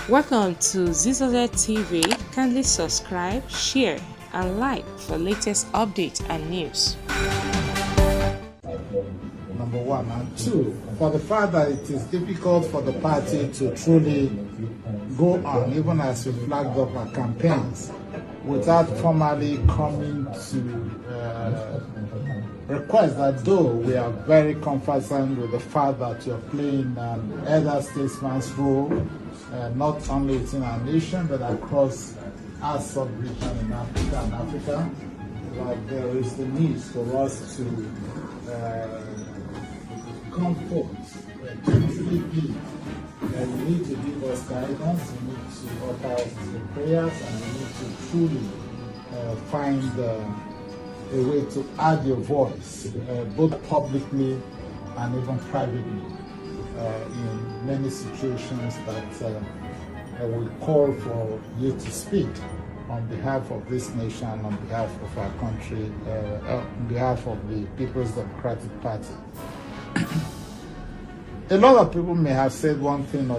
Welcome to Zisodel TV. Kindly subscribe, share, and like for latest updates and news. Number one. And two, for the fact that it is difficult for the party to truly go on, even as we flagged up our campaigns, without formally coming to request that though we are very conversant with the fact that you're playing an elder statesman's role, not only within our nation, but across our sub-region in Africa and Africa, that there is the need for us to come forth truly believe that you need to give us guidance, you need to offer us the prayers, and you need to truly find a way to add your voice, both publicly and even privately, in many situations that will call for you to speak on behalf of this nation, on behalf of our country, on behalf of the People's Democratic Party. A lot of people may have said one thing or